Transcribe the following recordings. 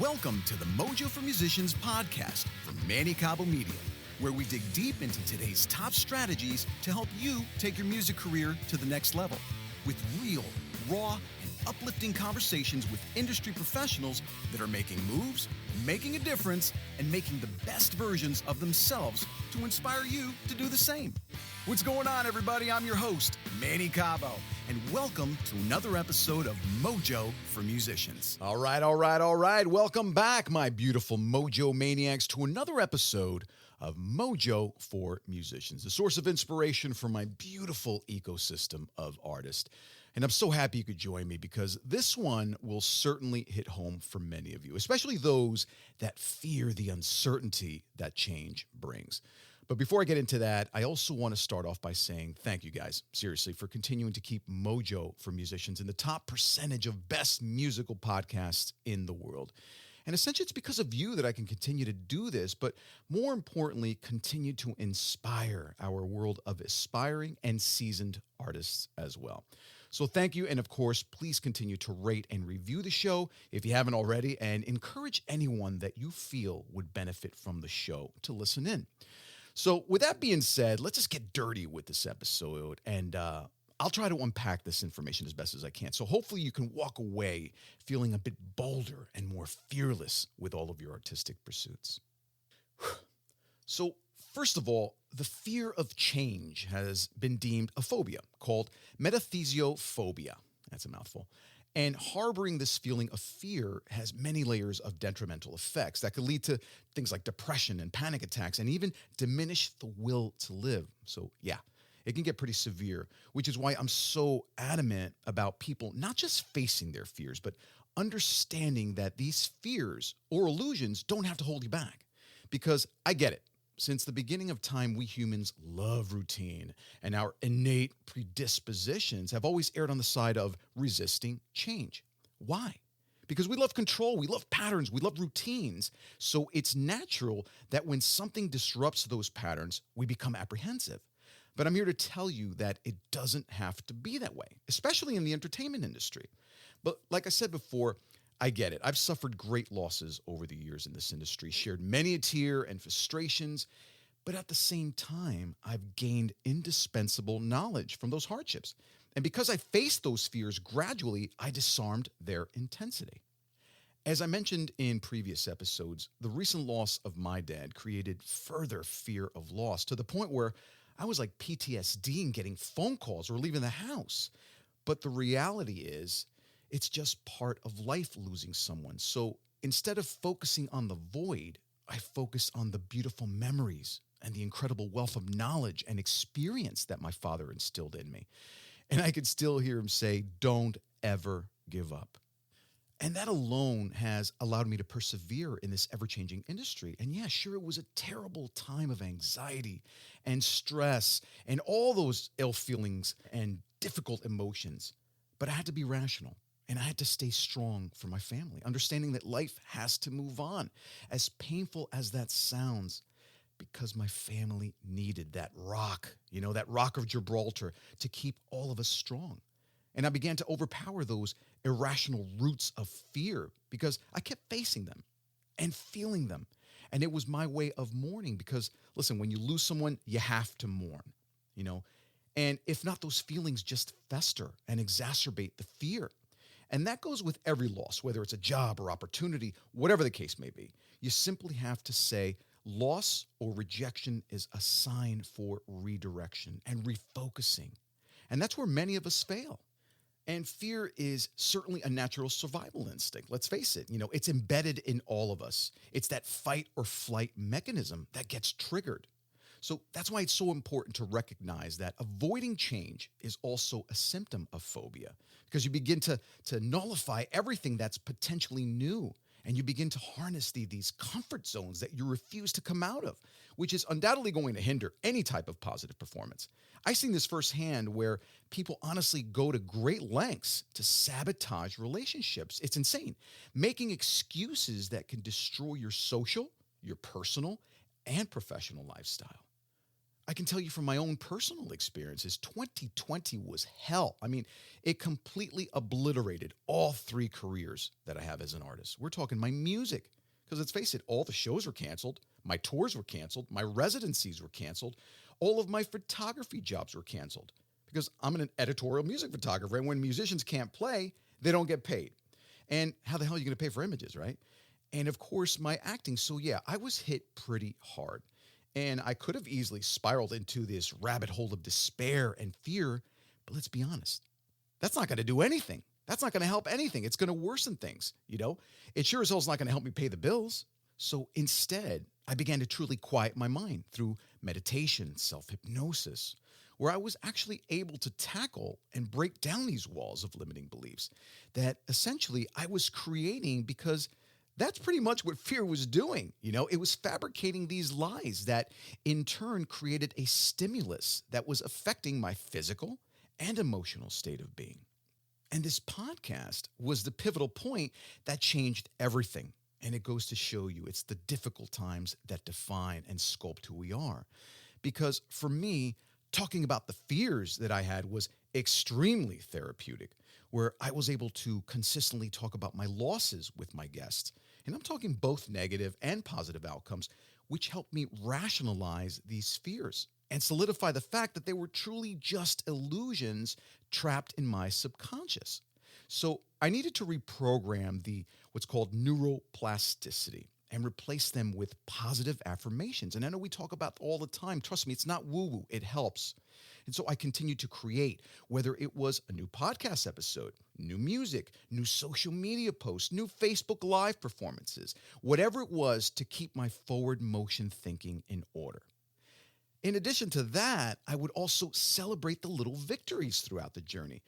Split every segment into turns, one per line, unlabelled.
Welcome to the Mojo for Musicians podcast from Manny Cabo Media, where we dig deep into today's top strategies to help you take your music career to the next level with real, raw, and uplifting conversations with industry professionals that are making moves, making a difference, and making the best versions of themselves to inspire you to do the same. What's going on, everybody? I'm your host, Manny Cabo, and welcome to another episode of Mojo for Musicians. All right. Welcome back, my beautiful Mojo Maniacs, to another episode of Mojo for Musicians, the source of inspiration for my beautiful ecosystem of artists. And I'm so happy you could join me because this one will certainly hit home for many of you, especially those that fear the uncertainty that change brings. But before I get into that, I also want to start off by saying thank you guys, seriously, for continuing to keep Mojo for Musicians in the top percentage of best musical podcasts in the world. And essentially, it's because of you that I can continue to do this, but more importantly, continue to inspire our world of aspiring and seasoned artists as well. So thank you. And of course, please continue to rate and review the show if you haven't already, and encourage anyone that you feel would benefit from the show to listen in. So with that being said, let's just get dirty with this episode, and I'll try to unpack this information as best as I can. So hopefully you can walk away feeling a bit bolder and more fearless with all of your artistic pursuits. So first of all, the fear of change has been deemed a phobia called metathesiophobia. That's a mouthful. And harboring this feeling of fear has many layers of detrimental effects that could lead to things like depression and panic attacks and even diminish the will to live. So yeah, it can get pretty severe, which is why I'm so adamant about people not just facing their fears, but understanding that these fears or illusions don't have to hold you back. Because I get it. Since the beginning of time, we humans love routine, and our innate predispositions have always erred on the side of resisting change. Why? Because we love control, we love patterns, we love routines. So it's natural that when something disrupts those patterns, we become apprehensive. But I'm here to tell you that it doesn't have to be that way, especially in the entertainment industry. But like I said before, I get it. I've suffered great losses over the years in this industry, shared many a tear and frustrations, but at the same time, I've gained indispensable knowledge from those hardships. And because I faced those fears gradually, I disarmed their intensity. As I mentioned in previous episodes, the recent loss of my dad created further fear of loss to the point where I was like PTSD and getting phone calls or leaving the house. But the reality is, it's just part of life losing someone. So instead of focusing on the void, I focus on the beautiful memories and the incredible wealth of knowledge and experience that my father instilled in me. And I could still hear him say, "Don't ever give up." And that alone has allowed me to persevere in this ever-changing industry. And yeah, sure, it was a terrible time of anxiety and stress and all those ill feelings and difficult emotions. But I had to be rational. And I had to stay strong for my family, understanding that life has to move on, as painful as that sounds, because my family needed that rock of Gibraltar to keep all of us strong. And I began to overpower those irrational roots of fear because I kept facing them and feeling them. And it was my way of mourning because, listen, when you lose someone, you have to mourn, And if not, those feelings just fester and exacerbate the fear. And that goes with every loss, whether it's a job or opportunity, whatever the case may be. You simply have to say loss or rejection is a sign for redirection and refocusing. And that's where many of us fail. And fear is certainly a natural survival instinct. Let's face it, it's embedded in all of us. It's that fight or flight mechanism that gets triggered. So that's why it's so important to recognize that avoiding change is also a symptom of phobia, because you begin to nullify everything that's potentially new, and you begin to harness these comfort zones that you refuse to come out of, which is undoubtedly going to hinder any type of positive performance. I've seen this firsthand where people honestly go to great lengths to sabotage relationships. It's insane, making excuses that can destroy your social, your personal, and professional lifestyle.
I can tell you from my own personal experiences, 2020 was hell. I mean, it completely obliterated all three careers that I have as an artist. We're talking my music, because let's face it, all the shows were canceled, my tours were canceled, my residencies were canceled, all of my photography jobs were canceled because I'm an editorial music photographer. And when musicians can't play, they don't get paid. And how the hell are you going to pay for images, right? And of course, my acting. So, yeah, I was hit pretty hard. And I could have easily spiraled into this rabbit hole of despair and fear. But let's be honest, that's not going to do anything. That's not going to help anything. It's going to worsen things, you know? It sure as hell is not going to help me pay the bills. So instead, I began to truly quiet my mind through meditation, self-hypnosis, where I was actually able to tackle and break down these walls of limiting beliefs that essentially I was creating, because that's pretty much what fear was doing. You know, it was fabricating these lies that in turn created a stimulus that was affecting my physical and emotional state of being. And this podcast was the pivotal point that changed everything. And it goes to show you it's the difficult times that define and sculpt who we are. Because for me, talking about the fears that I had was extremely therapeutic, where I was able to consistently talk about my losses with my guests. And I'm talking both negative and positive outcomes, which helped me rationalize these fears and solidify the fact that they were truly just illusions trapped in my subconscious. So I needed to reprogram the what's called neuroplasticity and replace them with positive affirmations. And I know we talk about all the time. Trust me, it's not woo-woo. It helps. And so I continued to create, whether it was a new podcast episode, new music, new social media posts, new Facebook Live performances, whatever it was to keep my forward motion thinking in order. In addition to that, I would also celebrate the little victories throughout the journey.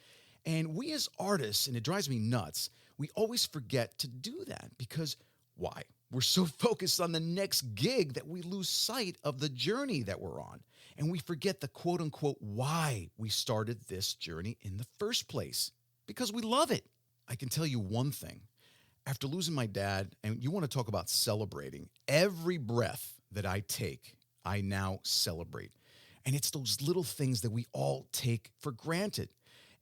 And we as artists, and it drives me nuts, we always forget to do that because why? We're so focused on the next gig that we lose sight of the journey that we're on. And we forget the quote unquote why we started this journey in the first place, because we love it. I can tell you one thing. After losing my dad, and you want to talk about celebrating, every breath that I take, I now celebrate. And it's those little things that we all take for granted.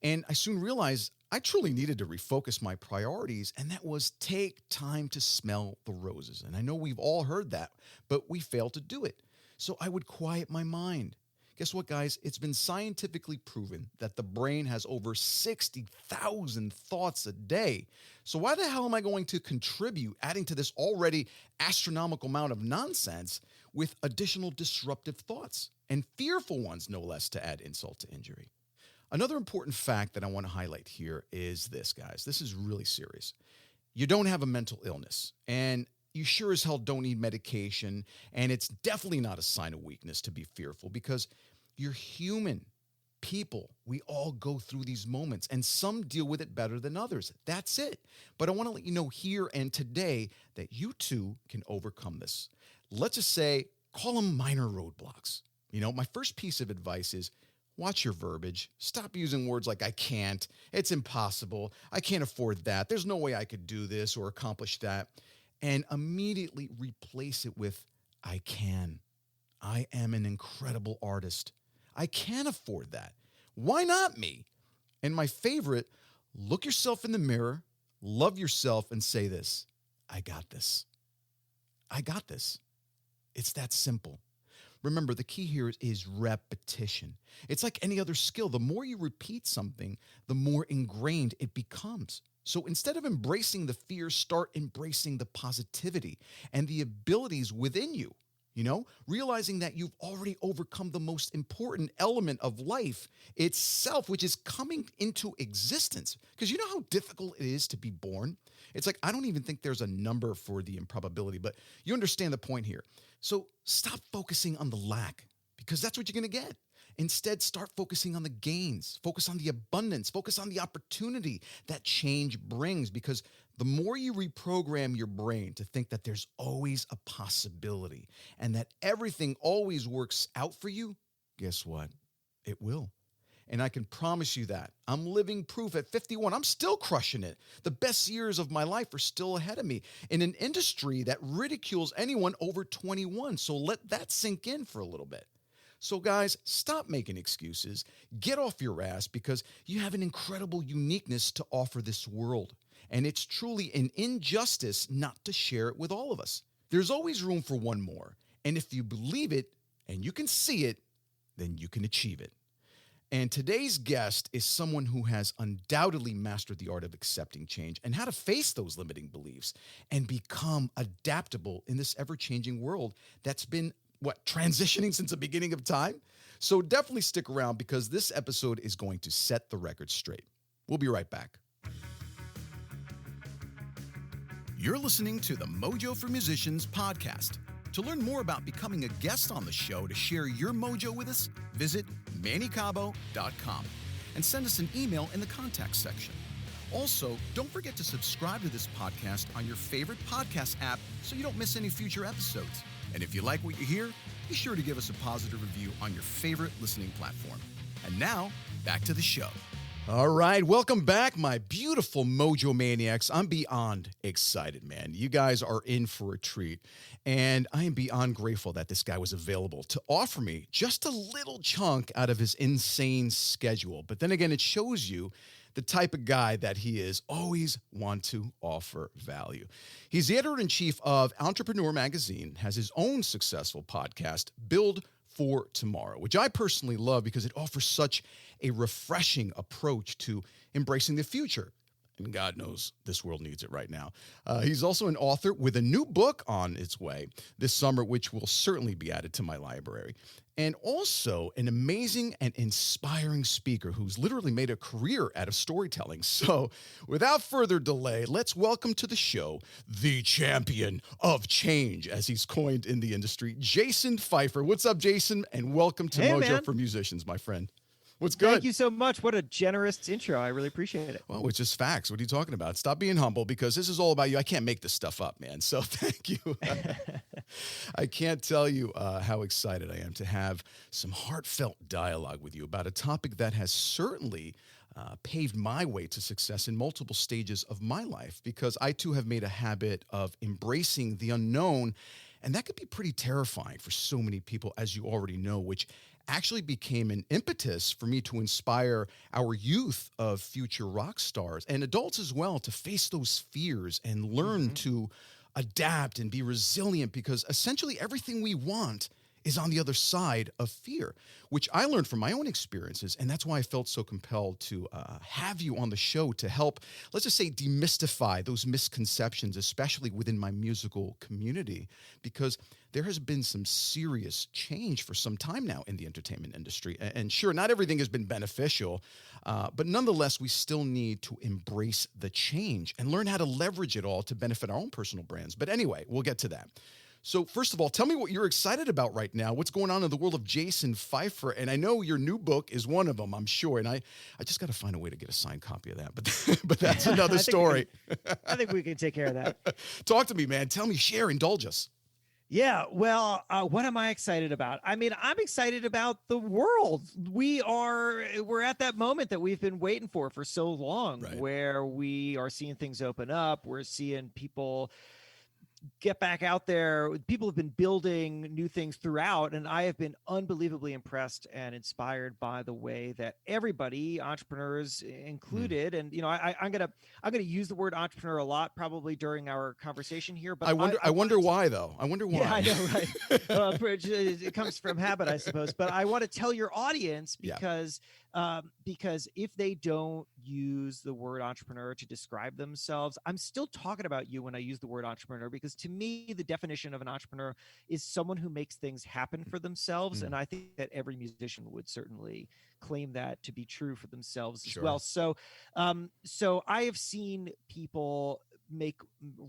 And I soon realized I truly needed to refocus my priorities, and that was take time to smell the roses. And I know we've all heard that, but we fail to do it. So I would quiet my mind. Guess what, guys? It's been scientifically proven that the brain has over 60,000 thoughts a day. So why the hell am I going to contribute, adding to this already astronomical amount of nonsense with additional disruptive thoughts and fearful ones, no less, to add insult to injury? Another important fact that I want to highlight here is this, guys. This is really serious. You don't have a mental illness, and you sure as hell don't need medication, and it's definitely not a sign of weakness to be fearful, because you're human. People, we all go through these moments, and some deal with it better than others. That's it. But I want to let you know here and today that you too can overcome this. Let's just say, call them minor roadblocks. You know, my first piece of advice is watch your verbiage. Stop using words like I can't, it's impossible, I can't afford that, there's no way I could do this or accomplish that, and immediately replace it with I can. I am an incredible artist. I can afford that. Why not me? And my favorite, look yourself in the mirror, love yourself, and say this: I got this. I got this. It's that simple. Remember, the key here is repetition. It's like any other skill. The more you repeat something, the more ingrained it becomes. So instead of embracing the fear, start embracing the positivity and the abilities within you. You know, realizing that you've already overcome the most important element of life itself, which is coming into existence. Because you know how difficult it is to be born? It's like, I don't even think there's a number for the improbability, but you understand the point here. So stop focusing on the lack, because that's what you're going to get. Instead, start focusing on the gains, focus on the abundance, focus on the opportunity that change brings, because the more you reprogram your brain to think that there's always a possibility and that everything always works out for you, guess what? It will. And I can promise you that. I'm living proof at 51. I'm still crushing it. The best years of my life are still ahead of me in an industry that ridicules anyone over 21. So let that sink in for a little bit. So, guys, stop making excuses. Get off your ass because you have an incredible uniqueness to offer this world. And it's truly an injustice not to share it with all of us. There's always room for one more. And if you believe it and you can see it, then you can achieve it. And today's guest is someone who has undoubtedly mastered the art of accepting change and how to face those limiting beliefs and become adaptable in this ever-changing world that's been, transitioning since the beginning of time? So definitely stick around because this episode is going to set the record straight. We'll be right back.
You're listening to the Mojo for Musicians podcast. To learn more about becoming a guest on the show to share your mojo with us, visit mannycabo.com and send us an email in the contact section. Also, don't forget to subscribe to this podcast on your favorite podcast app so you don't miss any future episodes. And if you like what you hear, be sure to give us a positive review on your favorite listening platform. And now, back to the show.
All right, welcome back, my beautiful Mojo Maniacs. I'm beyond excited, man. You guys are in for a treat. And I am beyond grateful that this guy was available to offer me just a little chunk out of his insane schedule. But then again, it shows you the type of guy that he is, always want to offer value. He's the editor-in-chief of Entrepreneur Magazine, has his own successful podcast, Build for Tomorrow, which I personally love because it offers such a refreshing approach to embracing the future. And God knows this world needs it right now. He's also an author with a new book on its way this summer, which will certainly be added to my library. And also an amazing and inspiring speaker who's literally made a career out of storytelling. So without further delay, let's welcome to the show the champion of change, as he's coined in the industry, Jason Feifer. What's up, Jason? And welcome to Mojo for Musicians, my friend. What's good?
Thank you so much. What a generous intro. I really appreciate it.
Well, it's just facts. What are you talking about? Stop being humble because this is all about you. I can't make this stuff up, man. So thank you. I can't tell you how excited I am to have some heartfelt dialogue with you about a topic that has certainly paved my way to success in multiple stages of my life, because I too have made a habit of embracing the unknown. And that could be pretty terrifying for so many people, as you already know, which actually became an impetus for me to inspire our youth of future rock stars and adults as well to face those fears and learn to adapt and be resilient, because essentially everything we want is on the other side of fear, which I learned from my own experiences. And that's why I felt so compelled to have you on the show to help, let's just say, demystify those misconceptions, especially within my musical community, because there has been some serious change for some time now in the entertainment industry. And sure, not everything has been beneficial, but nonetheless, we still need to embrace the change and learn how to leverage it all to benefit our own personal brands. But anyway, we'll get to that. So first of all, tell me what you're excited about right now. What's going on in the world of Jason Feifer? And I know your new book is one of them, I'm sure. And I just got to find a way to get a signed copy of that. But that's another story.
I think we can take care of that.
Talk to me, man. Tell me, share, indulge us.
Yeah, well, what am I excited about? I mean, I'm excited about the world. We're at that moment that we've been waiting for so long, right, where we are seeing things open up. We're seeing people get back out there. People have been building new things throughout, and I have been unbelievably impressed and inspired by the way that everybody, entrepreneurs included, and I'm gonna use the word entrepreneur a lot probably during our conversation here. But
I wonder why, though. I wonder why.
Yeah, I know, right? It comes from habit, I suppose. But I want to tell your audience because if they don't use the word entrepreneur to describe themselves, I'm still talking about you when I use the word entrepreneur, because to me, the definition of an entrepreneur is someone who makes things happen for themselves. And I think that every musician would certainly claim that to be true for themselves as well. So I have seen people make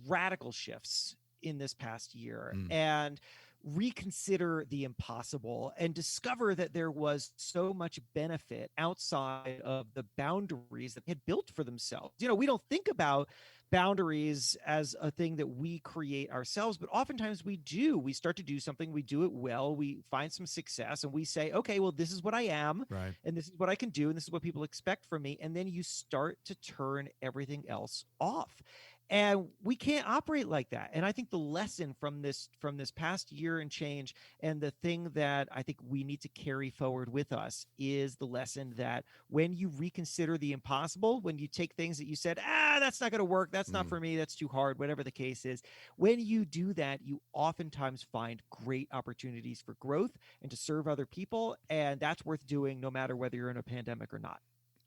radical shifts in this past year and reconsider the impossible and discover that there was so much benefit outside of the boundaries that they had built for themselves. We don't think about boundaries as a thing that we create ourselves, but oftentimes we do. We start to do something, we do it well, we find some success, and we say, okay, well, this is what I am, and this is what I can do, and this is what people expect from me. And then you start to turn everything else off. And we can't operate like that. And I think the lesson from this past year and change, and the thing that I think we need to carry forward with us, is the lesson that when you reconsider the impossible, when you take things that you said, that's not going to work, that's not for me, that's too hard, whatever the case is, when you do that, you oftentimes find great opportunities for growth and to serve other people. And that's worth doing no matter whether you're in a pandemic or not.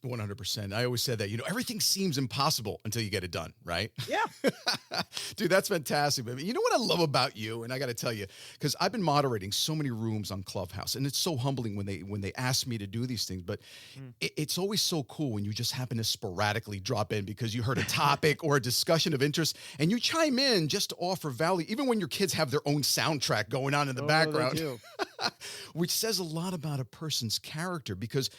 100%. I always said that, everything seems impossible until you get it done, right?
Yeah.
Dude, that's fantastic. But you know what I love about you? And I got to tell you, because I've been moderating so many rooms on Clubhouse, and it's so humbling when they ask me to do these things. But it's always so cool when you just happen to sporadically drop in because you heard a topic or a discussion of interest, and you chime in just to offer value, even when your kids have their own soundtrack going on in the background, which says a lot about a person's character, because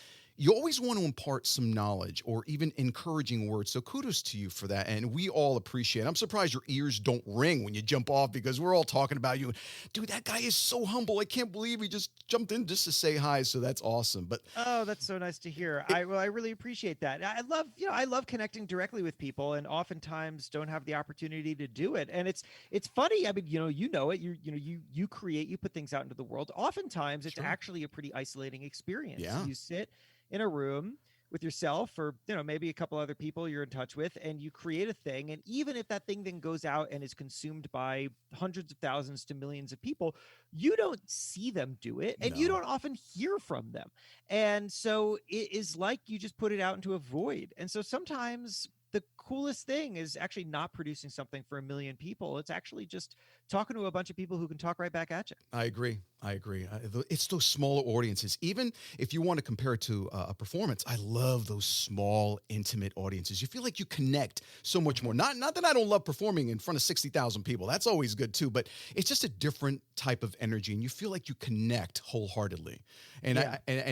you always want to impart some knowledge or even encouraging words. So kudos to you for that. And we all appreciate it. I'm surprised your ears don't ring when you jump off, because we're all talking about you. Dude, that guy is so humble. I can't believe he just jumped in just to say hi. So that's awesome. But
oh, that's so nice to hear. I really appreciate that. I love connecting directly with people, and oftentimes don't have the opportunity to do it. And it's funny. I mean, you know it. You create, you put things out into the world. Oftentimes it's actually a pretty isolating experience.
Yeah.
You sit in a room with yourself, or maybe a couple other people you're in touch with, and you create a thing. And even if that thing then goes out and is consumed by hundreds of thousands to millions of people, you don't see them do it, and you don't often hear from them. And so it is like you just put it out into a void. And so sometimes the coolest thing is actually not producing something for a million people. It's actually just talking to a bunch of people who can talk right back at you.
I agree. It's those smaller audiences. Even if you want to compare it to a performance, I love those small, intimate audiences. You feel like you connect so much more. Not that I don't love performing in front of 60,000 people. That's always good too, but it's just a different type of energy, and you feel like you connect wholeheartedly. And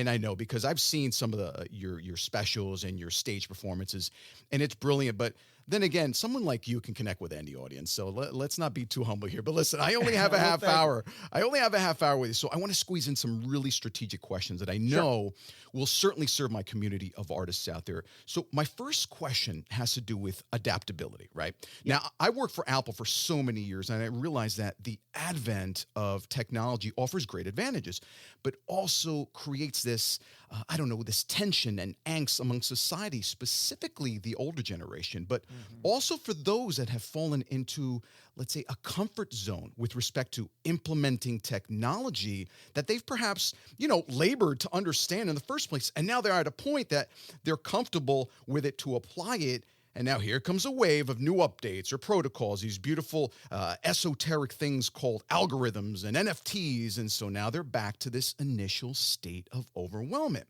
I know, because I've seen some of your specials and your stage performances, and it's brilliant. But then again, someone like you can connect with any audience. So let's not be too humble here. But listen, I only have a half hour. I only have a half hour with you. So I want to squeeze in some really strategic questions that I know will certainly serve my community of artists out there. So my first question has to do with adaptability, right? Now, I worked for Apple for so many years, and I realized that the advent of technology offers great advantages, but also creates this, this tension and angst among society, specifically the older generation, but also for those that have fallen into, let's say, a comfort zone with respect to implementing technology that they've perhaps, labored to understand in the first place. And now they're at a point that they're comfortable with it to apply it. And now here comes a wave of new updates or protocols, these beautiful esoteric things called algorithms and NFTs. And so now they're back to this initial state of overwhelmment.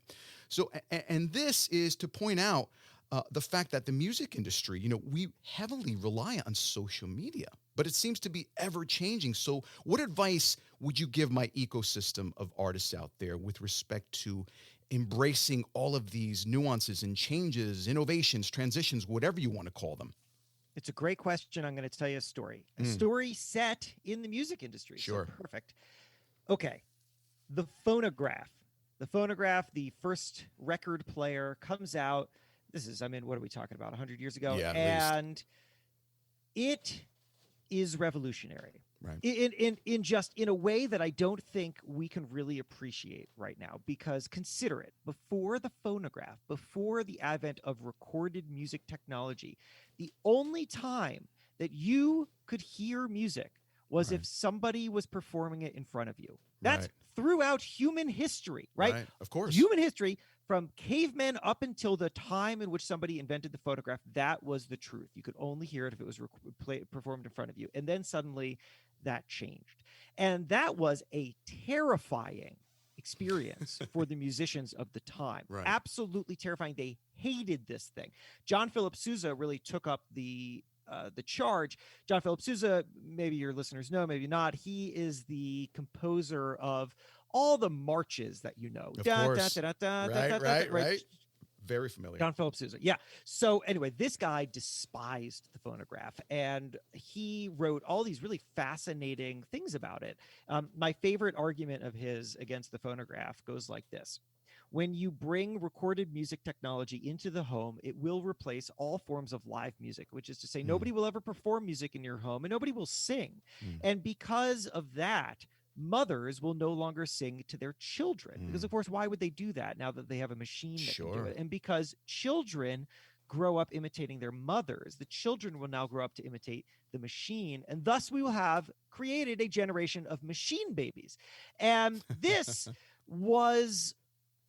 So, and this is to point out the fact that the music industry, we heavily rely on social media, but it seems to be ever changing. So what advice would you give my ecosystem of artists out there with respect to embracing all of these nuances and changes, innovations, transitions, whatever you want to call them?
It's a great question. I'm going to tell you a story. A story set in the music industry.
Sure.
So perfect. Okay. The phonograph, the first record player comes out. This is, what are we talking about? 100 years ago?
Yeah,
and it is revolutionary.
Right.
In a way that I don't think we can really appreciate right now, because consider it, before the phonograph, before the advent of recorded music technology, the only time that you could hear music was if somebody was performing it in front of you. That's throughout human history, right?
Of course.
Human history, from cavemen up until the time in which somebody invented the phonograph, that was the truth. You could only hear it if it was performed in front of you. And then suddenly that changed. And that was a terrifying experience for the musicians of the time.
Right.
Absolutely terrifying. They hated this thing. John Philip Sousa really took up the charge. John Philip Sousa, maybe your listeners know, maybe not. He is the composer of all the marches that you know.
Of course. Right. Very familiar.
John Philip Sousa. Yeah. So anyway, this guy despised the phonograph, and he wrote all these really fascinating things about it. My favorite argument of his against the phonograph goes like this. When you bring recorded music technology into the home, it will replace all forms of live music, which is to say, nobody will ever perform music in your home and nobody will sing. And because of that, mothers will no longer sing to their children because, of course, why would they do that now that they have a machine that can do it? And because children grow up imitating their mothers, the children will now grow up to imitate the machine, and thus we will have created a generation of machine babies. And this was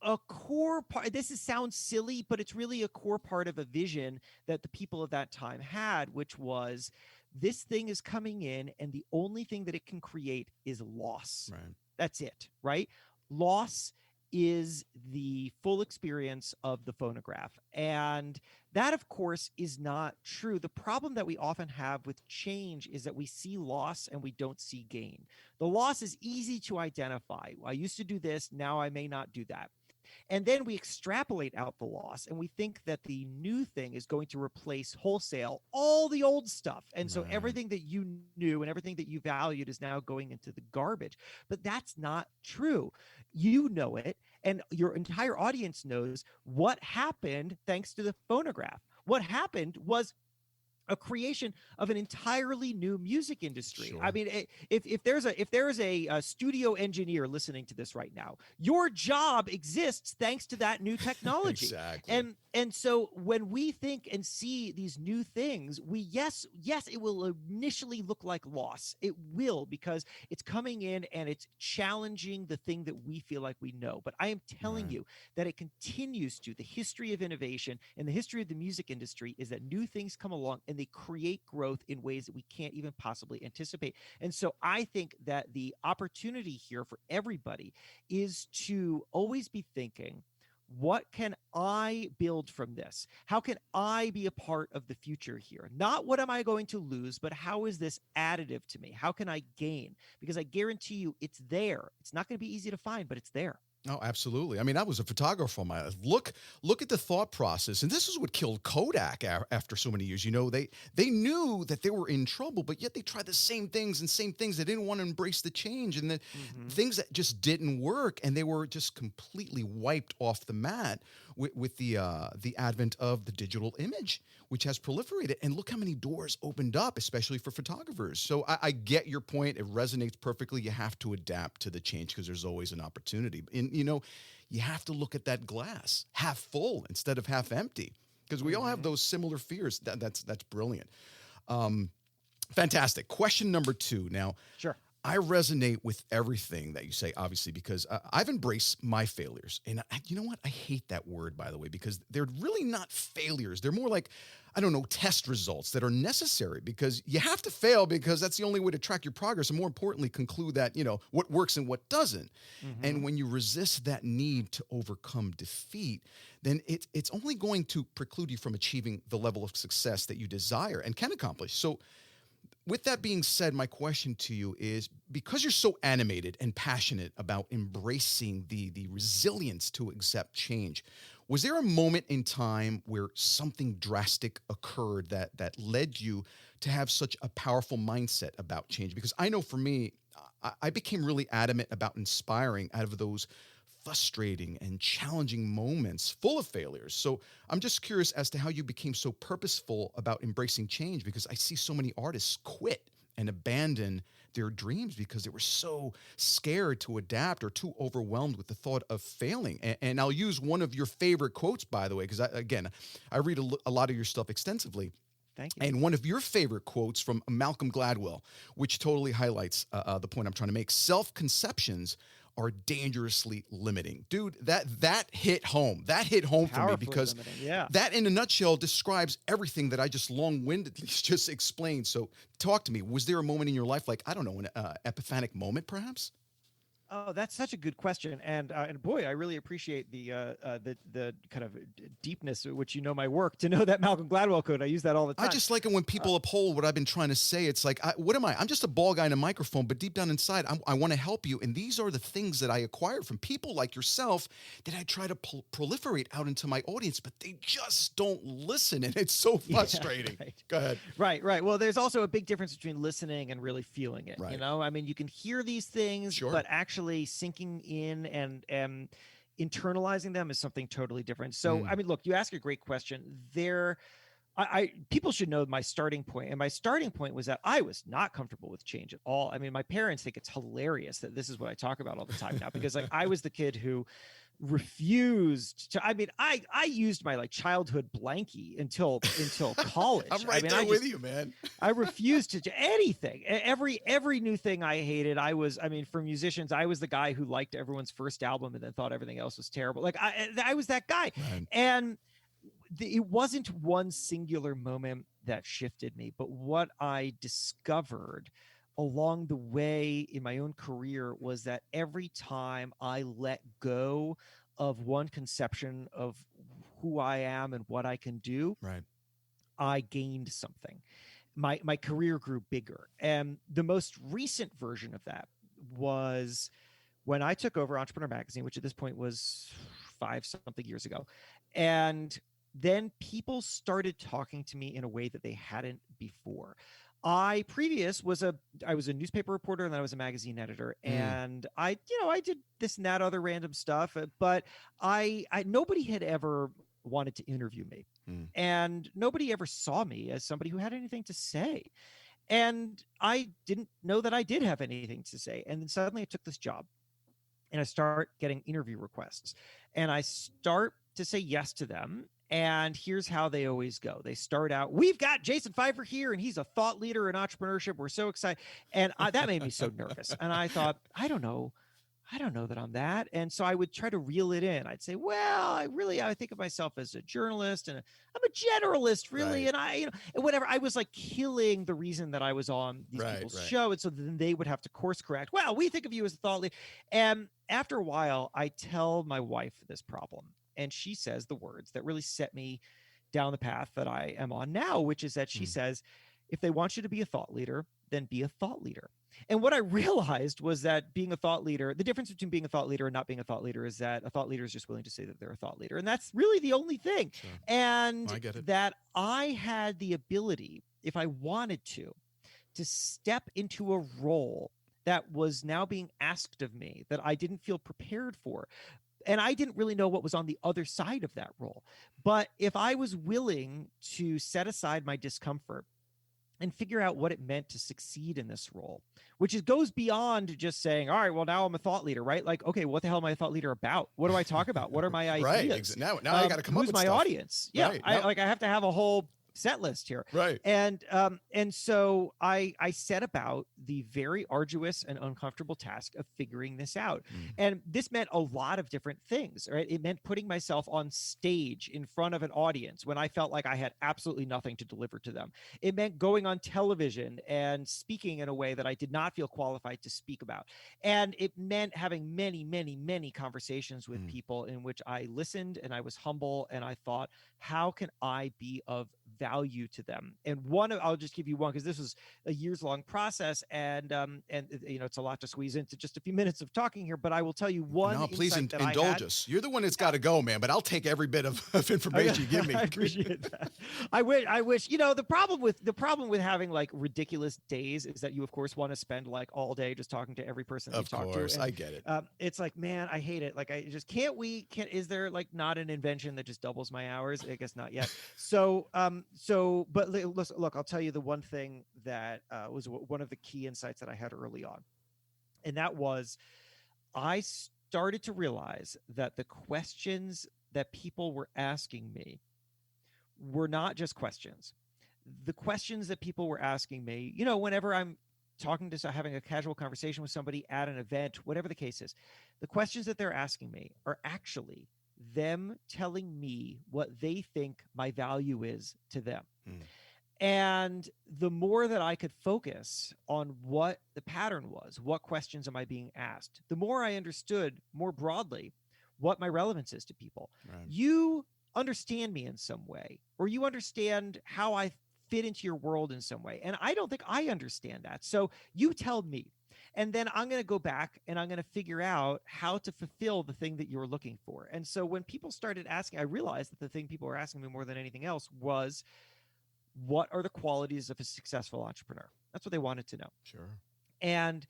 a core part. Sounds silly, but it's really a core part of a vision that the people of that time had, which was, this thing is coming in and the only thing that it can create is loss.
Right.
That's it, right? Loss is the full experience of the phonograph. And that, of course, is not true. The problem that we often have with change is that we see loss and we don't see gain. The loss is easy to identify. I used to do this, now I may not do that. And then we extrapolate out the loss and we think that the new thing is going to replace wholesale all the old stuff. And so everything that you knew and everything that you valued is now going into the garbage. But that's not true. You know it, and your entire audience knows what happened thanks to the phonograph. What happened was a creation of an entirely new music industry.
Sure.
I mean, if there's a studio engineer listening to this right now, your job exists thanks to that new technology.
Exactly.
And so when we think and see these new things, yes, it will initially look like loss. It will, because it's coming in and it's challenging the thing that we feel like we know. But I am telling you that it continues to. The history of innovation and the history of the music industry is that new things come along and they create growth in ways that we can't even possibly anticipate. And so I think that the opportunity here for everybody is to always be thinking, what can I build from this? How can I be a part of the future here? Not what am I going to lose, but how is this additive to me? How can I gain? Because I guarantee you it's there. It's not going to be easy to find, but it's there.
Oh, absolutely. I mean, I was a photographer. Look at the thought process. And this is what killed Kodak after so many years. You know, they knew that they were in trouble, but yet they tried the same things. They didn't want to embrace the change and the things that just didn't work. And they were just completely wiped off the mat with the advent of the digital image, which has proliferated. And look how many doors opened up, especially for photographers. So I get your point. It resonates perfectly. You have to adapt to the change because there's always an opportunity. And, you know, you have to look at that glass half full instead of half empty, because we all have those similar fears. That's brilliant. Fantastic. Question number 2. Now,
Sure.
I resonate with everything that you say, obviously, because I've embraced my failures. And you know what? I hate that word, by the way, because they're really not failures. They're more like, I don't know, test results that are necessary, because you have to fail because that's the only way to track your progress. And more importantly, conclude that, you know, what works and what doesn't. And when you resist that need to overcome defeat, then it's only going to preclude you from achieving the level of success that you desire and can accomplish. So, with that being said, my question to you is, because you're so animated and passionate about embracing the resilience to accept change, was there a moment in time where something drastic occurred that led you to have such a powerful mindset about change? Because I know for me, I became really adamant about inspiring out of those frustrating and challenging moments full of failures. So I'm just curious as to how you became so purposeful about embracing change, because I see so many artists quit and abandon their dreams because they were so scared to adapt or too overwhelmed with the thought of failing. And I'll use one of your favorite quotes, by the way, because I read a lot of your stuff extensively.
Thank you.
And one of your favorite quotes from Malcolm Gladwell, which totally highlights the point I'm trying to make: self-conceptions are dangerously limiting. Dude, that hit home. That hit home for me, because that in a nutshell describes everything that I just long-windedly just explained. So talk to me. Was there a moment in your life, like, I don't know, an epiphanic moment perhaps?
Oh, that's such a good question, and boy, I really appreciate the kind of deepness with which you know my work to know that Malcolm Gladwell quote. I use that all the time.
I just like it when people uphold what I've been trying to say. It's like, what am I? I'm just a ball guy in a microphone, but deep down inside, I want to help you. And these are the things that I acquired from people like yourself that I try to proliferate out into my audience, but they just don't listen, and it's so frustrating.
Yeah, right.
Go ahead.
Right. Well, there's also a big difference between listening and really feeling it.
Right.
You know, I mean, you can hear these things,
Sure.
but actually sinking in and internalizing them is something totally different. So, I mean, look, you ask a great question. People should know my starting point, and my starting point was that I was not comfortable with change at all. I mean, my parents think it's hilarious that this is what I talk about all the time now, because like I was the kid who refused to. I mean, I used my like childhood blankie until college.
I'm right there with you, man.
I refused to do anything. Every new thing I hated. For musicians, I was the guy who liked everyone's first album and then thought everything else was terrible. Like I was that guy,
right.
And it wasn't one singular moment that shifted me, but what I discovered along the way in my own career was that every time I let go of one conception of who I am and what I can do,
right,
I gained something. My career grew bigger. And the most recent version of that was when I took over Entrepreneur Magazine, which at this point was 5-something years ago. And then people started talking to me in a way that they hadn't before. I was a newspaper reporter, and then I was a magazine editor, and I did this and that other random stuff, but nobody had ever wanted to interview me, and nobody ever saw me as somebody who had anything to say. And I didn't know that I did have anything to say. And then suddenly I took this job and I start getting interview requests, and I start to say yes to them. And here's how they always go. They start out, we've got Jason Feifer here, and he's a thought leader in entrepreneurship. We're so excited. And that made me so nervous. And I thought, I don't know that I'm that. And so I would try to reel it in. I'd say, well, I think of myself as a journalist, and I'm a generalist, really.
Right.
And whatever. I was like killing the reason that I was on these people's show. And so then they would have to course correct. Well, we think of you as a thought leader. And after a while, I tell my wife this problem. And she says the words that really set me down the path that I am on now, which is that she says, if they want you to be a thought leader, then be a thought leader. And what I realized was that being a thought leader, the difference between being a thought leader and not being a thought leader is that a thought leader is just willing to say that they're a thought leader. And that's really the only thing.
Sure.
And
I get it.
that I had the ability, if I wanted to step into a role that was now being asked of me that I didn't feel prepared for. And I didn't really know what was on the other side of that role. But if I was willing to set aside my discomfort and figure out what it meant to succeed in this role, which goes beyond just saying, all right, well, now I'm a thought leader, right? Like, okay, what the hell am I a thought leader about? What do I talk about? What are my ideas?
Right. Now I got to come up with
who's my
stuff.
audience? Yeah.
Right.
I have to have a whole set list here.
Right.
And so I set about the very arduous and uncomfortable task of figuring this out. And this meant a lot of different things, right? It meant putting myself on stage in front of an audience when I felt like I had absolutely nothing to deliver to them. It meant going on television and speaking in a way that I did not feel qualified to speak about. And it meant having many, many, many conversations with people in which I listened and I was humble and I thought, how can I be of value to them? And I'll just give you one, because this was a years-long process, and it's a lot to squeeze into just a few minutes of talking here. But I will tell you one.
No, please indulge us. You're the one that's got to go, man. But I'll take every bit of information you give me.
I appreciate that. I wish. The problem with having like ridiculous days is that you, of course, want to spend like all day just talking to every person that you talk to.
Of course, I get it.
It's like, man, I hate it. Like, I just is there like not an invention that just doubles my hours? I guess not yet. But look, I'll tell you the one thing that was one of the key insights that I had early on. And that was, I started to realize that the questions that people were asking me were not just questions. The questions that people were asking me, whenever I'm talking to having a casual conversation with somebody at an event, whatever the case is, the questions that they're asking me are actually them telling me what they think my value is to them. And the more that I could focus on what the pattern was, what questions am I being asked, the more I understood more broadly what my relevance is to people. Right. You understand me in some way, or you understand how I fit into your world in some way. And I don't think I understand that. So you tell me. And then I'm going to go back and I'm going to figure out how to fulfill the thing that you're looking for. And so when people started asking, I realized that the thing people were asking me more than anything else was, what are the qualities of a successful entrepreneur? That's what they wanted to know.
Sure.
And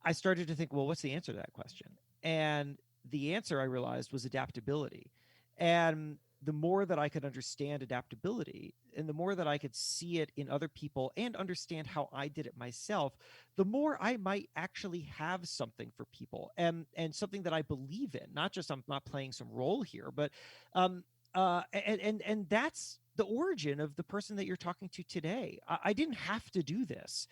I started to think, well, what's the answer to that question? And the answer I realized was adaptability. And the more that I could understand adaptability and the more that I could see it in other people and understand how I did it myself, the more I might actually have something for people and something that I believe in. Not just I'm not playing some role here, but and that's the origin of the person that you're talking to today. I didn't have to do this,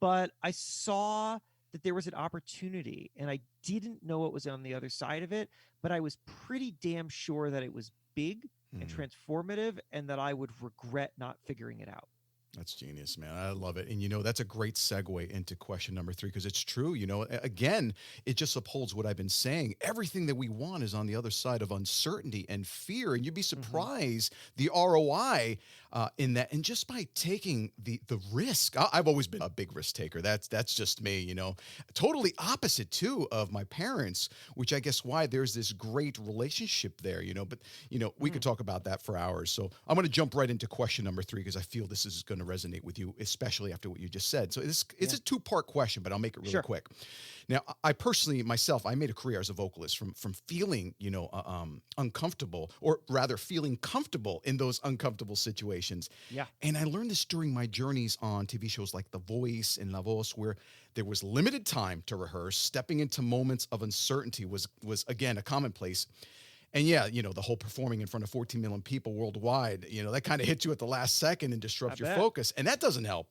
but I saw that there was an opportunity and I didn't know what was on the other side of it, but I was pretty damn sure that it was big and transformative and that I would regret not figuring it out.
That's genius, man. I love it. And, that's a great segue into question number 3, because it's true. Again, it just upholds what I've been saying. Everything that we want is on the other side of uncertainty and fear. And you'd be surprised the ROI in that. And just by taking the risk, I've always been a big risk taker. That's just me, totally opposite too of my parents, which I guess why there's this great relationship there, but, we could talk about that for hours. So I'm going to jump right into question number 3, because I feel this is going to resonate with you, especially after what you just said. So it's a 2-part question, but I'll make it really quick. Now, I personally, myself, I made a career as a vocalist from feeling, uncomfortable, or rather feeling comfortable in those uncomfortable situations.
Yeah.
And I learned this during my journeys on TV shows like The Voice and La Voz, where there was limited time to rehearse. Stepping into moments of uncertainty was again, a commonplace. And the whole performing in front of 14 million people worldwide, that kind of hits you at the last second and disrupts your focus. And that doesn't help.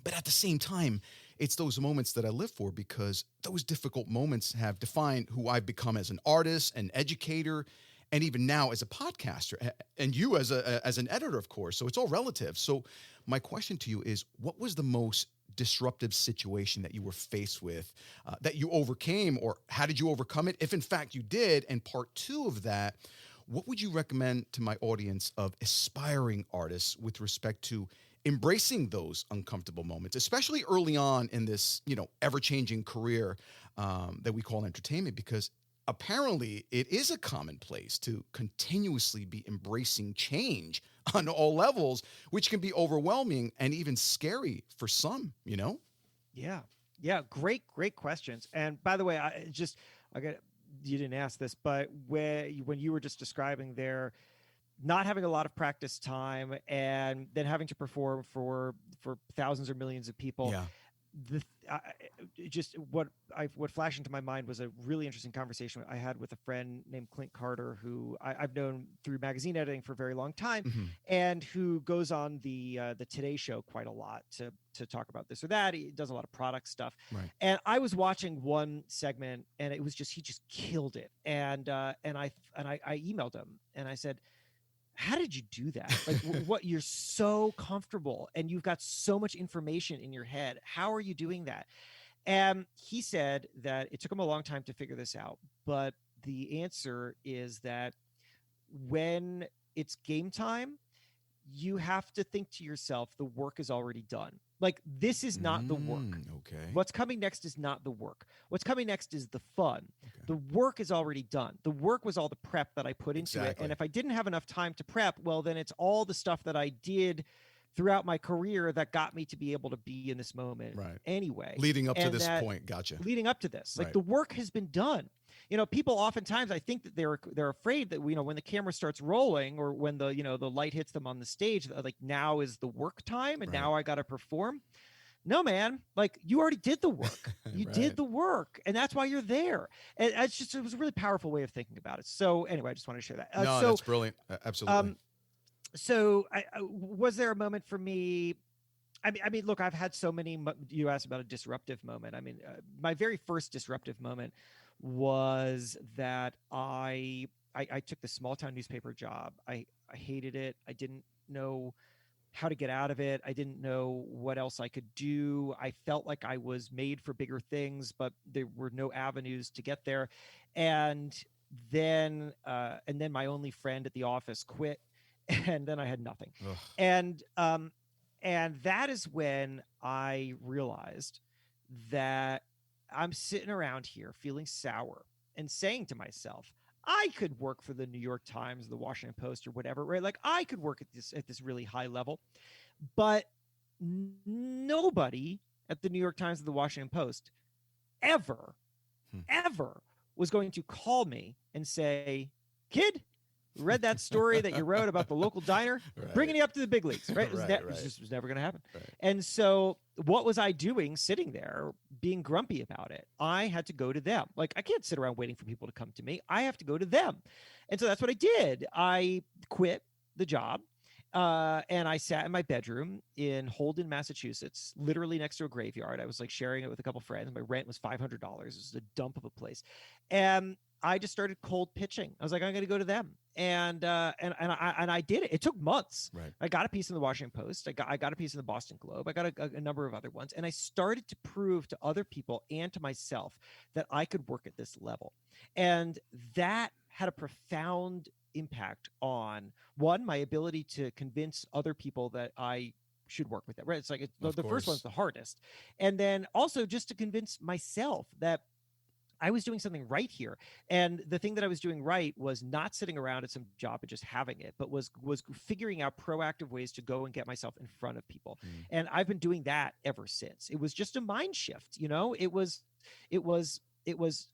But at the same time, it's those moments that I live for, because those difficult moments have defined who I've become as an artist, an educator, and even now as a podcaster, and you as an editor, of course. So it's all relative. So my question to you is, what was the most disruptive situation that you were faced with that you overcame, or how did you overcome it, if in fact you did? And part 2 of that, what would you recommend to my audience of aspiring artists with respect to embracing those uncomfortable moments, especially early on in this, ever-changing career that we call entertainment? Because apparently it is a commonplace to continuously be embracing change on all levels, which can be overwhelming and even scary for some,
Yeah. Great questions. And by the way, you didn't ask this, but when you were just describing there, not having a lot of practice time and then having to perform for thousands or millions of people.
Yeah.
What flashed into my mind was a really interesting conversation I had with a friend named Clint Carter, who I've known through magazine editing for a very long time, and who goes on the Today Show quite a lot to talk about this or that. He does a lot of product stuff.
Right.
And I was watching one segment, and it was he just killed it. And I emailed him and I said, how did you do that? Like, what, you're so comfortable and you've got so much information in your head. How are you doing that? And he said that it took him a long time to figure this out, but the answer is that when it's game time, you have to think to yourself, the work is already done. Like, this is not the work.
Okay.
What's coming next is not the work. What's coming next is the fun. Okay. The work is already done. The work was all the prep that I put into it. And if I didn't have enough time to prep, well, then it's all the stuff that I did throughout my career that got me to be able to be in this moment anyway.
Leading up to this point. Gotcha.
Leading up to this. Like, the work has been done. People oftentimes, I think that they're afraid that, when the camera starts rolling or when the light hits them on the stage, like, now is the work time and now I got to perform. No, man, like, you already did the work. You did the work, and that's why you're there. And it was a really powerful way of thinking about it. So anyway, I just wanted to share that.
That's brilliant. Absolutely.
So was there a moment for me? I mean, look, I've had so many. You asked about a disruptive moment. I mean, my very first disruptive moment was that I took the small town newspaper job. I hated it. I didn't know how to get out of it. I didn't know what else I could do. I felt like I was made for bigger things, but there were no avenues to get there. And then my only friend at the office quit, and then I had nothing. Ugh. And that is when I realized that I'm sitting around here feeling sour and saying to myself, I could work for the New York Times, the Washington Post, or whatever, right? Like, I could work at this really high level, but nobody at the New York Times or the Washington Post ever was going to call me and say, "Kid, read that story that you wrote about the local diner, bringing you up to the big leagues," right? It was never going to happen.
Right.
And so what was I doing sitting there being grumpy about it? I had to go to them. Like, I can't sit around waiting for people to come to me. I have to go to them. And so that's what I did. I quit the job. And I sat in my bedroom in Holden, Massachusetts, literally next to a graveyard. I was like sharing it with a couple friends. My rent was $500. It was a dump of a place. And I just started cold pitching. I was like, I'm going to go to them. And I did it. It took months.
Right.
I got a piece in the Washington Post. I got a piece in the Boston Globe. I got a number of other ones. And I started to prove to other people and to myself that I could work at this level. And that had a profound impact on, one, my ability to convince other people that I should work with it, right? It's like the first one's the hardest. And then also just to convince myself that I was doing something right here. And the thing that I was doing right was not sitting around at some job and just having it, but was figuring out proactive ways to go and get myself in front of people. And I've been doing that ever since. It was just a mind shift, you know. It was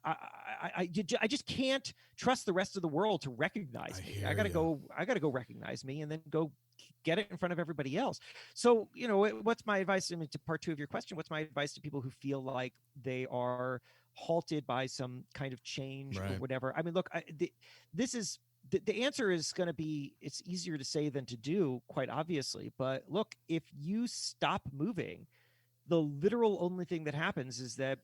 I just can't trust the rest of the world to recognize me. I gotta go recognize me and then go get it in front of everybody else. So, you know, what's my advice? I mean, to part two of your question, what's my advice to people who feel like they are halted by some kind of change or whatever? I mean, look, the answer is going to be, it's easier to say than to do, quite obviously. But look, if you stop moving, the literal only thing that happens is that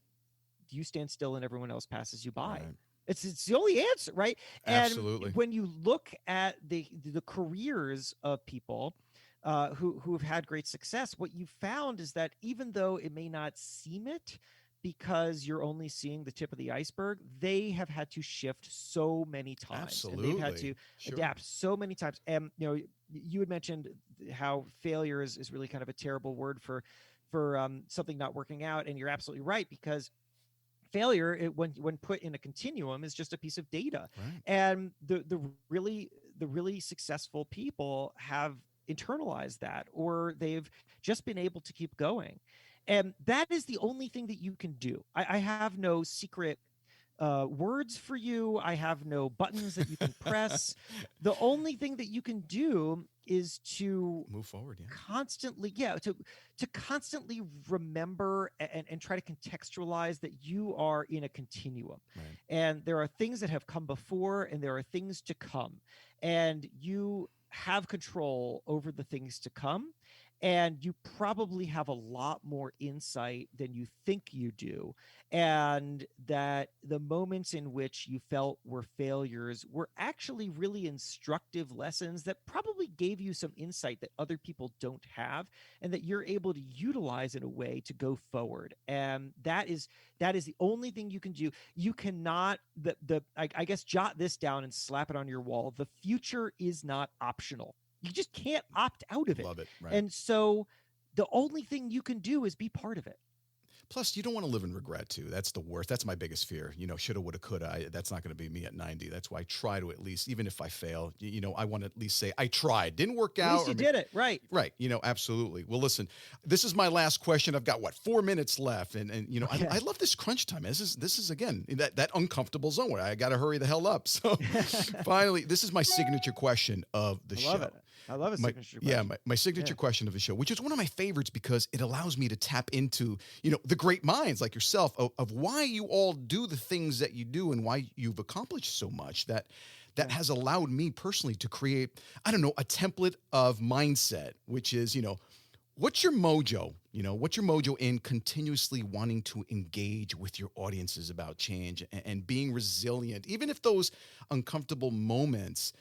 you stand still and everyone else passes you by. Right. It's the only answer, right?
Absolutely.
And when you look at the careers of people who have had great success, what you found is that even though it may not seem it, because you're only seeing the tip of the iceberg, they have had to shift so many times.
Absolutely.
And they've had to adapt so many times. And, you know, you had mentioned how failure is really kind of a terrible word for something not working out. And you're absolutely right, because failure, when put in a continuum, is just a piece of data. Right. And the really successful people have internalized that, or they've just been able to keep going. And that is the only thing that you can do. I have no secret words for you. I have no buttons that you can press. The only thing that you can do is to
move forward,
constantly, to constantly remember and try to contextualize that you are in a continuum. Right. And there are things that have come before and there are things to come, and you have control over the things to come. And you probably have a lot more insight than you think you do. And that the moments in which you felt were failures were actually really instructive lessons that probably gave you some insight that other people don't have, and that you're able to utilize in a way to go forward. And that is the only thing you can do. You cannot, I guess, jot this down and slap it on your wall. The future is not optional. You just can't opt out of it.
Love it. Right.
And so the only thing you can do is be part of it.
Plus, you don't want to live in regret, too. That's the worst. That's my biggest fear. You know, shoulda, woulda, coulda. That's not going to be me at 90. That's why I try to, at least, even if I fail, you know, I want to at least say, I tried. Didn't work out.
At least you did it. Right.
Right. You know, absolutely. Well, listen, this is my last question. I've got, 4 minutes left. And you know, okay. I love this crunch time. This is again, that uncomfortable zone where I got to hurry the hell up. So finally, this is my signature question of the show.
I love it. I love a signature question.
Yeah, my signature question of the show, which is one of my favorites because it allows me to tap into, you know, the great minds like yourself of why you all do the things that you do and why you've accomplished so much that has allowed me personally to create, I don't know, a template of mindset, which is, you know, what's your mojo? You know, what's your mojo in continuously wanting to engage with your audiences about change and being resilient, even if those uncomfortable moments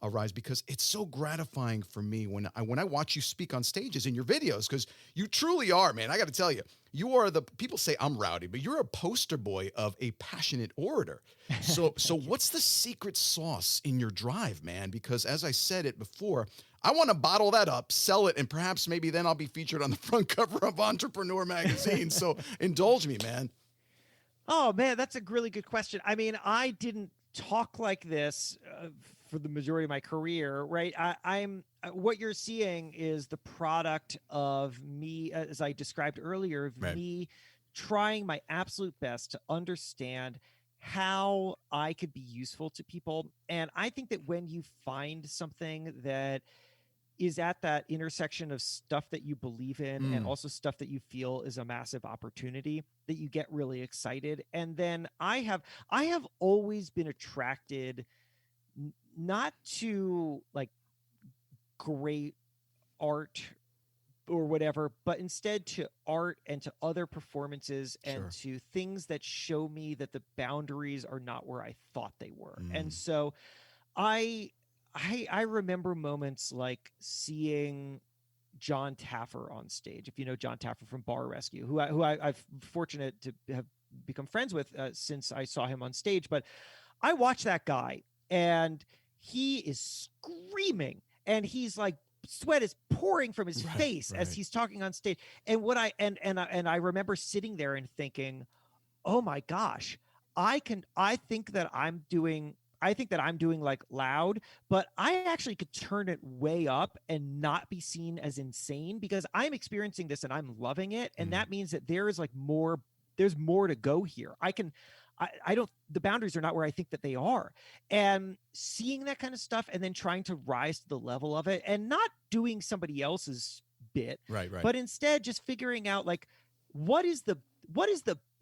arise, because it's so gratifying for me when I watch you speak on stages in your videos, because you truly are, man. I got to tell you, you are people say I'm rowdy, but you're a poster boy of a passionate orator. So what's the secret sauce in your drive, man? Because as I said it before, I want to bottle that up, sell it, and perhaps maybe then I'll be featured on the front cover of Entrepreneur Magazine. So indulge me, man.
Oh, man, that's a really good question. I mean, I didn't talk like this for the majority of my career, right? I'm what you're seeing is the product of me, as I described earlier, of me trying my absolute best to understand how I could be useful to people. And I think that when you find something that is at that intersection of stuff that you believe in and also stuff that you feel is a massive opportunity, that you get really excited. And then I have always been attracted not to like great art or whatever, but instead to art and to other performances and to things that show me that the boundaries are not where I thought they were. And so I remember moments like seeing John Taffer on stage. If you know John Taffer from Bar Rescue, who I'm fortunate to have become friends with since I saw him on stage. But I watched that guy, and he is screaming, and he's like, sweat is pouring from his face as he's talking on stage. And what I remember sitting there and thinking, oh my gosh, I think that I'm doing like loud, but I actually could turn it way up and not be seen as insane because I'm experiencing this and I'm loving it. And that means that there is like there's more to go here. The boundaries are not where I think that they are. And seeing that kind of stuff and then trying to rise to the level of it and not doing somebody else's bit, but instead just figuring out like, what is the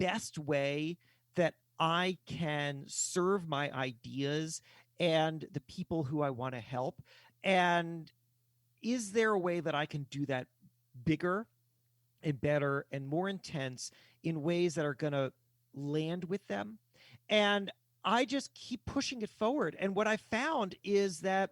best way that I can serve my ideas and the people who I want to help? And is there a way that I can do that bigger and better and more intense in ways that are going to land with them? And I just keep pushing it forward. And what I found is that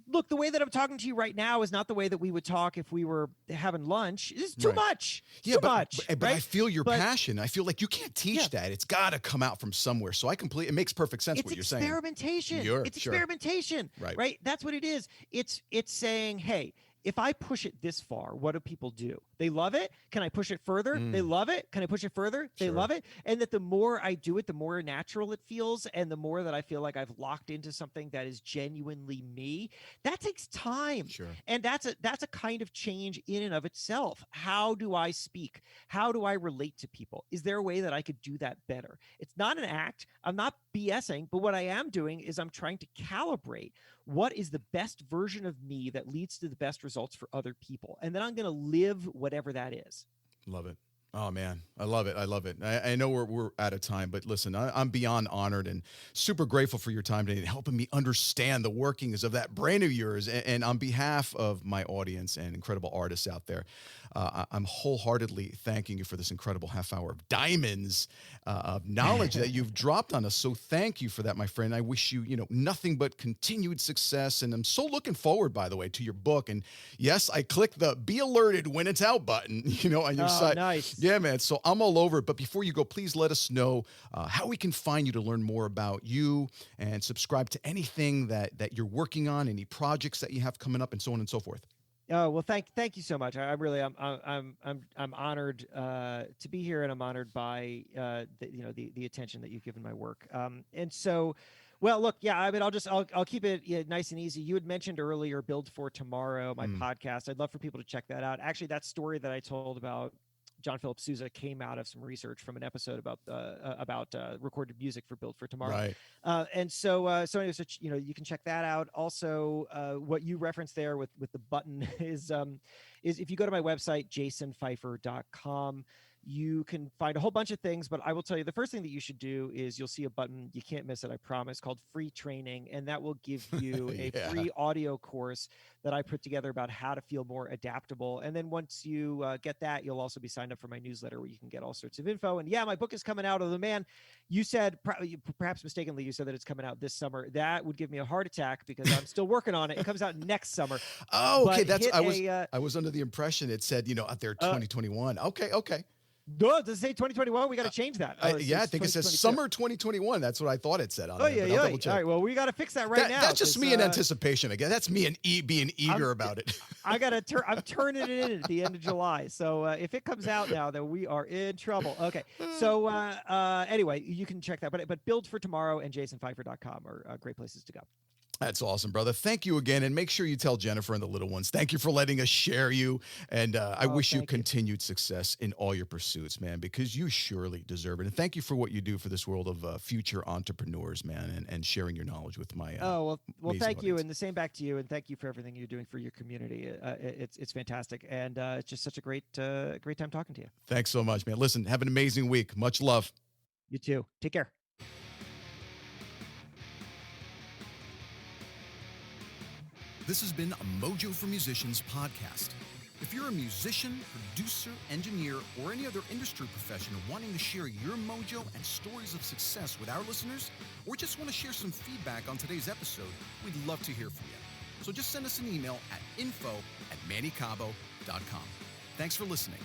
look, the way that I'm talking to you right now is not the way that we would talk if we were having lunch. It's too much.
Yeah,
too much.
But I feel your passion. I feel like you can't teach that. It's got to come out from somewhere. So it makes perfect sense what you're saying.
It's experimentation. Right. That's what it is. It's saying, hey, if I push it this far, what do people do? They love it. Can I push it further? They love it. Can I push it further? They love it. And that the more I do it, the more natural it feels. And the more that I feel like I've locked into something that is genuinely me. That takes time. And that's a kind of change in and of itself. How do I speak? How do I relate to people? Is there a way that I could do that better? It's not an act. I'm not BSing, but what I am doing is I'm trying to calibrate what is the best version of me that leads to the best results for other people. And then I'm going to live whatever that is.
Love it. Oh, man. I love it. I love it. I know we're out of time, but listen, I'm beyond honored and super grateful for your time today and helping me understand the workings of that brain of yours. And on behalf of my audience and incredible artists out there, I'm wholeheartedly thanking you for this incredible half hour of diamonds of knowledge that you've dropped on us. So thank you for that, my friend. I wish you, nothing but continued success. And I'm so looking forward, by the way, to your book. And yes, I clicked the be alerted when it's out button, on your site.
Nice.
Yeah, man. So I'm all over it. But before you go, please let us know how we can find you to learn more about you and subscribe to anything that you're working on, any projects that you have coming up, and so on and so forth.
Oh, well, thank you so much. I'm honored to be here, and I'm honored by the attention that you've given my work. And so, well, look, yeah, I mean, I'll keep it nice and easy. You had mentioned earlier Build for Tomorrow, my podcast. I'd love for people to check that out. Actually, that story that I told about John Philip Sousa came out of some research from an episode about recorded music for Build for Tomorrow.
Right.
And so anyway, you can check that out. Also, what you referenced there with the button is if you go to my website, jasonfeifer.com, you can find a whole bunch of things, but I will tell you the first thing that you should do is you'll see a button. You can't miss it, I promise, called Free Training. And that will give you a free audio course that I put together about how to feel more adaptable. And then once you get that, you'll also be signed up for my newsletter where you can get all sorts of info. And yeah, my book is coming out. Although, man, you said, perhaps mistakenly, you said that it's coming out this summer. That would give me a heart attack because I'm still working on it. It comes out next summer.
Oh, okay. I was under the impression it said, out there 2021. Okay.
No, does it say 2021? We got to change that.
I think it says summer 2021. That's what I double check.
All right, well, we got to fix that now.
That's just me in anticipation again. That's me being eager about it.
I'm turning it in at the end of July. So if it comes out now, then we are in trouble. Okay. So anyway, you can check that. But Build for Tomorrow and jasonfeifer.com are great places to go.
That's awesome, brother. Thank you again. And make sure you tell Jennifer and the little ones, thank you for letting us share you. And I wish you continued success in all your pursuits, man, because you surely deserve it. And thank you for what you do for this world of future entrepreneurs, man, and sharing your knowledge with my
well, thank you.
audience.
And the same back to you. And thank you for everything you're doing for your community. It's fantastic. And it's just such a great time talking to you.
Thanks so much, man. Listen, have an amazing week. Much love.
You too. Take care.
This has been a Mojo for Musicians podcast. If you're a musician, producer, engineer, or any other industry professional wanting to share your mojo and stories of success with our listeners, or just want to share some feedback on today's episode, we'd love to hear from you. So just send us an email at info@mannycabo.com. Thanks for listening.